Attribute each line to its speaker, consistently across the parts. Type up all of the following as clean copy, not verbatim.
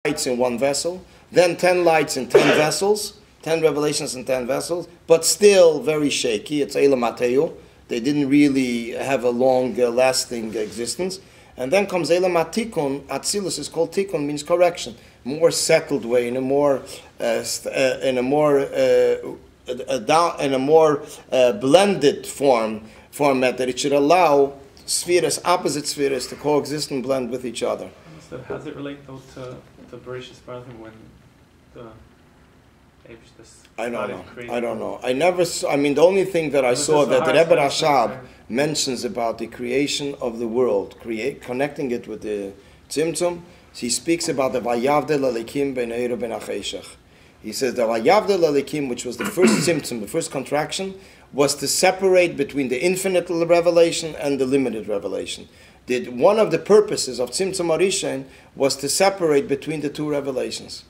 Speaker 1: lights in one vessel, then 10 lights in 10 vessels, 10 revelations in 10 vessels, but still very shaky. It's Eila Mateo. They didn't really have a long, lasting existence. And then comes Eila Matikun. Atzilus is called Tikun, means correction. More settled way, in a more blended format, that it should allow spheres, opposite spheres, to coexist and blend with each other.
Speaker 2: So how does it relate though to Bereshis Baruchim when the
Speaker 1: I don't know. The only thing that I saw that the Rebbe Rashab mentions about the creation of the world, connecting it with the Tzimtzum, he speaks about the Vayavdel Alekim ben Eiro ben Acheshach. He says the Vayavdel Alekim, which was the first Tzimtzum, the first contraction, was to separate between the infinite revelation and the limited revelation. One of the purposes of Tzimtzum Arishan was to separate between the two revelations.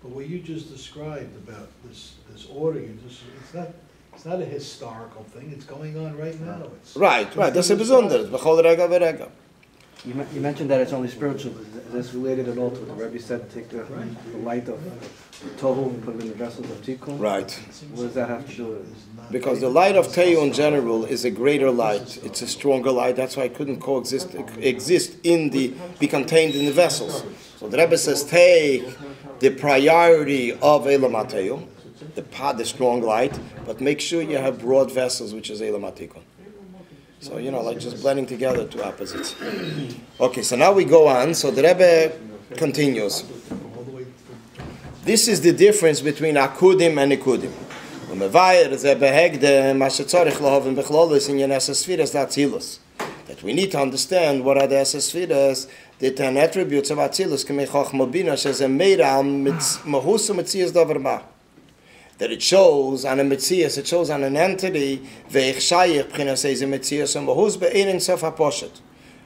Speaker 3: But what you just described about this order, it's not a historical thing. It's going on right now.
Speaker 1: Right. That's a besonderes. B'chol rega v'rega.
Speaker 4: You mentioned that it's only spiritual. Is this related at all to what the Rebbe said? Take the light of Tohu and put it in the vessels of Tikkun.
Speaker 1: Right.
Speaker 4: What does that have to do with it?
Speaker 1: Because the light of Tehu in general is a greater light. It's a stronger light. That's why it couldn't be contained in the vessels. So the Rebbe says, take the priority of Eila Mateo, the strong light, but make sure you have broad vessels, which is Eila Matikun. So, like just blending together two opposites. Okay, so now we go on. So the Rebbe continues. This is the difference between Akudim and Ikudim. That we need to understand what are the Esesfiras, the 10 attributes of Atzilus, that it shows on a Metzias, it shows on an entity,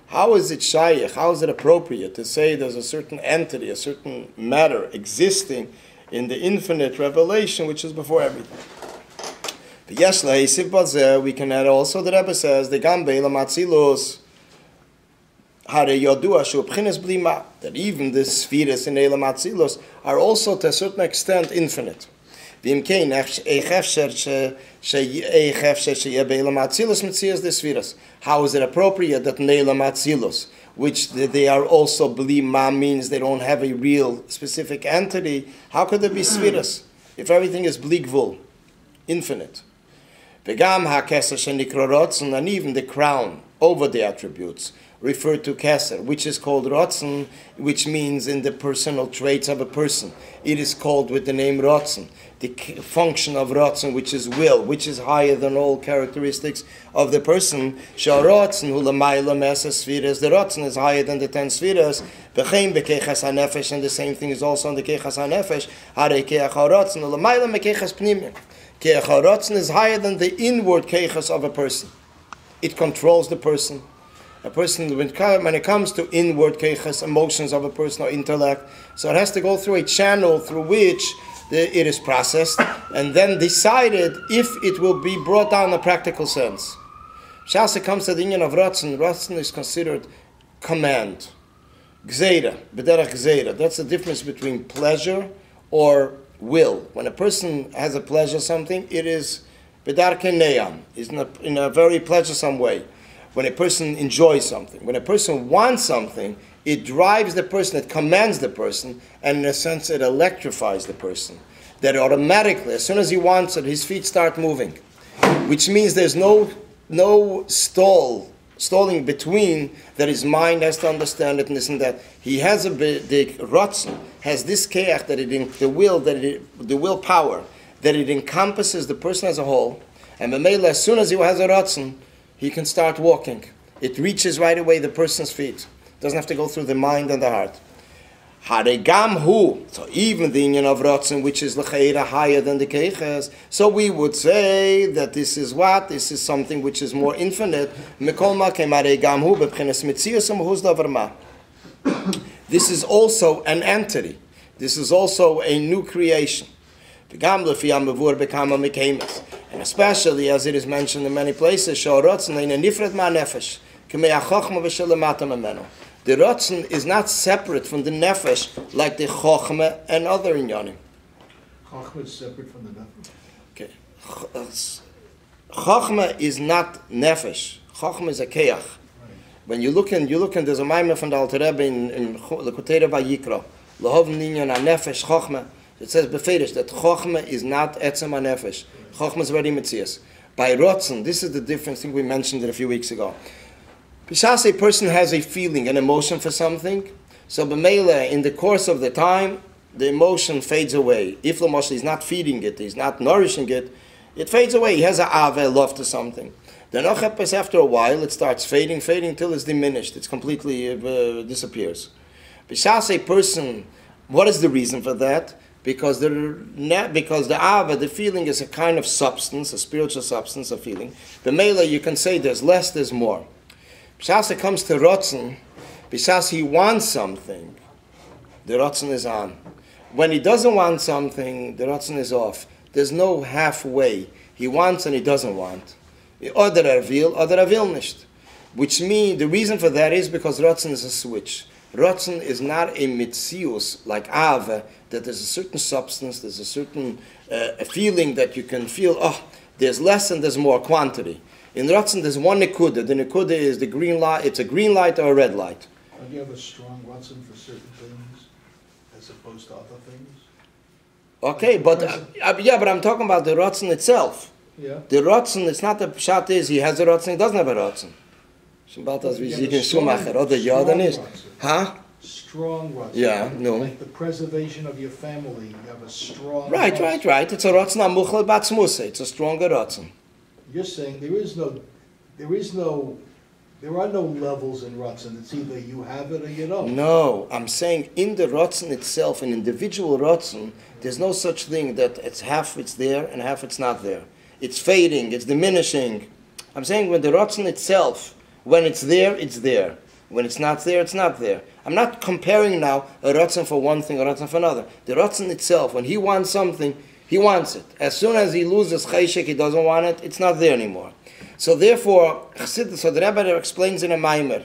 Speaker 1: how is it shaykh? How is it appropriate to say there's a certain entity, a certain matter existing in the infinite revelation which is before everything? We can add also, the Rebbe says, that even the spheres in Eila Matzilus are also to a certain extent infinite. How is it appropriate that Neila Matzilus, which they are also Blima, means they don't have a real specific entity, how could there be spheres if everything is Bligvul, infinite? And even the crown over the attributes refer to Keser, which is called Rotzen, which means in the personal traits of a person. It is called with the name Rotzen. The function of Rotzen, which is will, which is higher than all characteristics of the person. The Rotzen is higher than the 10 spheres. And the same thing is also on the Kechas HaNefesh. Rotzen is higher than the inward Kechas of a person. It controls the person. A person, when it comes to inward keiches, emotions of a person or intellect, so it has to go through a channel through which it is processed and then decided if it will be brought down in a practical sense. Shasa comes to the union of Ratzon. Ratzon is considered command. Gzeira, b'derech gzeira. That's the difference between pleasure or will. When a person has a pleasure something, it is b'darke neyam, is in a very pleasuresome way. When a person enjoys something, when a person wants something, it drives the person, it commands the person, and in a sense it electrifies the person. That automatically, as soon as he wants it, his feet start moving. Which means there's no stalling between, that his mind has to understand it and this and that. He has the Ratzon, has this keach, that the willpower, that it encompasses the person as a whole, and as soon as he has a Ratzon, he can start walking. It reaches right away the person's feet. Doesn't have to go through the mind and the heart. Haregam hu. So even the union of Ratzon, which is l'cheira higher than the keiches, so we would say that this is what? This is something which is more infinite. Mikol makem haregam hu b'bchenes mitzias u'mehuz davar ma. This is also an entity. This is also a new creation. And especially as it is mentioned in many places, the The Ratzon is not separate from the Nefesh like the Chochmah and other inyanim.
Speaker 3: Chachma is separate from the nefesh.
Speaker 1: Okay. Chochmah is not Nefesh. Chochmah is a Keach.
Speaker 3: Right.
Speaker 1: When you look in, there's a Maimah from the Alter Rebbe in Lekutei Vayikra. Lahavn ninyan ha-nefesh Chochmah. It says beferish that Chochmah is not etzem ha-nefesh. Chochmah is already Metzias. By Rotzen, this is the difference. I think we mentioned it a few weeks ago. B'shas a person has a feeling, an emotion for something, so b'meila, in the course of the time, the emotion fades away. If Lamosh is not feeding it, he's not nourishing it, it fades away. He has a ave, a love to something. Then after a while, it starts fading till it's diminished. It's completely disappears. B'shas a person, what is the reason for that? Because the ava, the feeling, is a kind of substance, a spiritual substance, a feeling. B'meila, you can say there's less, there's more. B'shas it comes to Rotzen, b'shas he wants something, the Rotzen is on. When he doesn't want something, the Rotzen is off. There's no halfway. He wants and he doesn't want. Oder will nicht. Which means, the reason for that is because Rotzen is a switch. Rotzen is not a mitzius like Ava, that there's a certain substance, there's a certain a feeling that you can feel, there's less and there's more quantity. In Rotzen, there's one nekuda. The nekuda is the green light. It's a green light or a red light.
Speaker 3: Don't you have a strong Ratzon for certain things as opposed to other things?
Speaker 1: Okay, but I'm talking about the Rotzen itself.
Speaker 3: Yeah.
Speaker 1: The Rotzen, it's not the pshat is he has a Rotzen, he doesn't have a Rotzen. Huh?
Speaker 3: Strong Ratzon.
Speaker 1: Yeah, no.
Speaker 3: Like the preservation of your family, you have a strong
Speaker 1: Right.
Speaker 3: Ratzon.
Speaker 1: It's a Rotzen amuchel batzmuse. It's a stronger Rotzen.
Speaker 3: You're saying there are no levels in Ratzon. It's either you have it or you don't.
Speaker 1: No, I'm saying in the Rotzen itself, an individual Rotzen, there's no such thing that it's half it's there and half it's not there. It's fading, it's diminishing. I'm saying when the Rotzen itself, when it's there, it's there. When it's not there, it's not there. I'm not comparing now a Rotzen for one thing, a Rotzen for another. The Rotzen itself, when he wants something, he wants it. As soon as he loses chayshik, he doesn't want it, it's not there anymore. So therefore, so the Rebbe explains in a Maimer.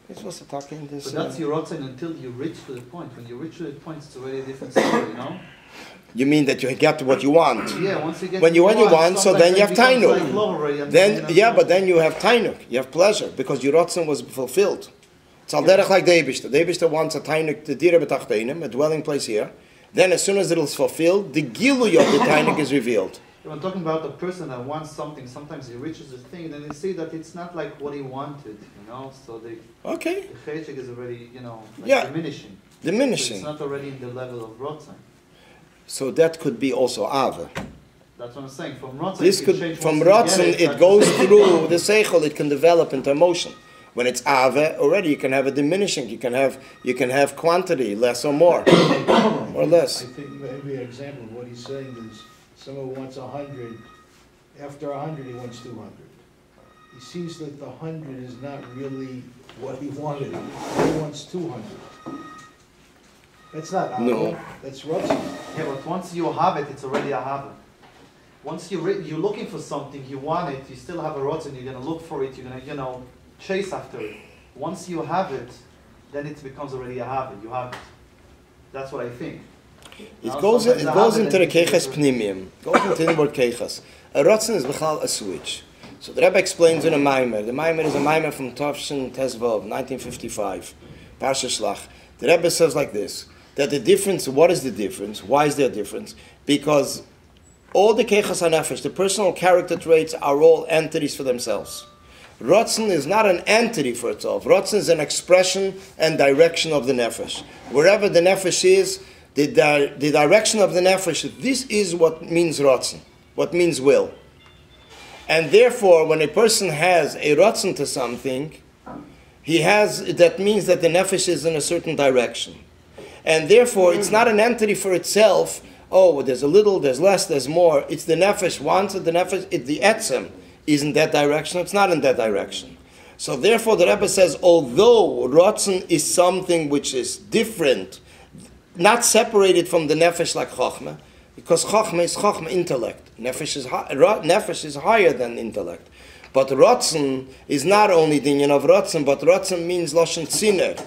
Speaker 1: You're supposed to talk in this.
Speaker 5: But that's your rotzen until you reach to the point. When you reach to the point, it's already a different story, you know?
Speaker 1: You mean that you get to what you want?
Speaker 5: Yeah, once you get
Speaker 1: when you
Speaker 5: what
Speaker 1: you want, so then you have tainuk.
Speaker 5: Then,
Speaker 1: but then you have tainuk. You have pleasure because your rotzen was fulfilled. It's al derech like the Eibishter. The Eibishter wants a tainuk, the dira b'tachteinim, a dwelling place here. Then as soon as it is fulfilled, the gilui of the tainuk is revealed.
Speaker 5: We're talking about the person that wants something. Sometimes he reaches a thing, and then you see that it's not like what he wanted, you know. So the chayshik is already, diminishing. So it's not already in the level of rotzen.
Speaker 1: So that could be also ava.
Speaker 5: That's what I'm saying. From rotzen,
Speaker 1: this could from rotzen it goes through the seichel. It can develop into emotion. When it's ava, already you can have a diminishing. You can have quantity, less or more, or less.
Speaker 3: I think maybe an example of what he's saying is someone wants 100. After 100, he wants 200. He sees that the 100 is not really what he wanted. He wants 200. That's not ava.
Speaker 1: No.
Speaker 3: That's rotzen.
Speaker 5: Yeah, but once you have it, it's already a hava. Once you're looking for something, you want it, you still have a rotzen, you're going to look for it, you're going to, chase after it. Once you have it, then it becomes already a hava. You have it. That's what I think.
Speaker 1: It goes into the keches pnimium. Goes into the inward keches. A rotzen is b'chal a switch. So the Rebbe explains in a Maimer. The Maimer is a Maimer from Tovshin Tezvov, 1955. Parsha Shlach. The Rebbe says like this, that the difference, what is the difference? Why is there a difference? Because all the keches hanefesh, the personal character traits, are all entities for themselves. Rotzen is not an entity for itself. Rotzen is an expression and direction of the nefesh. Wherever the nefesh is, the direction of the nefesh, this is what means rotzen, what means will. And therefore, when a person has a rotzen to something, that means that the nefesh is in a certain direction. And therefore, it's not an entity for itself. Oh, there's a little, there's less, there's more. It's the nefesh wants it, the etzem is in that direction, it's not in that direction. So therefore the Rebbe says, although rotzen is something which is different, not separated from the nefesh like chokhmah, because chokhmah is chokhmah, intellect. Nefesh is higher than intellect. But Ratzon is not only the union of Ratzon, but Ratzon means Lashon Tziner.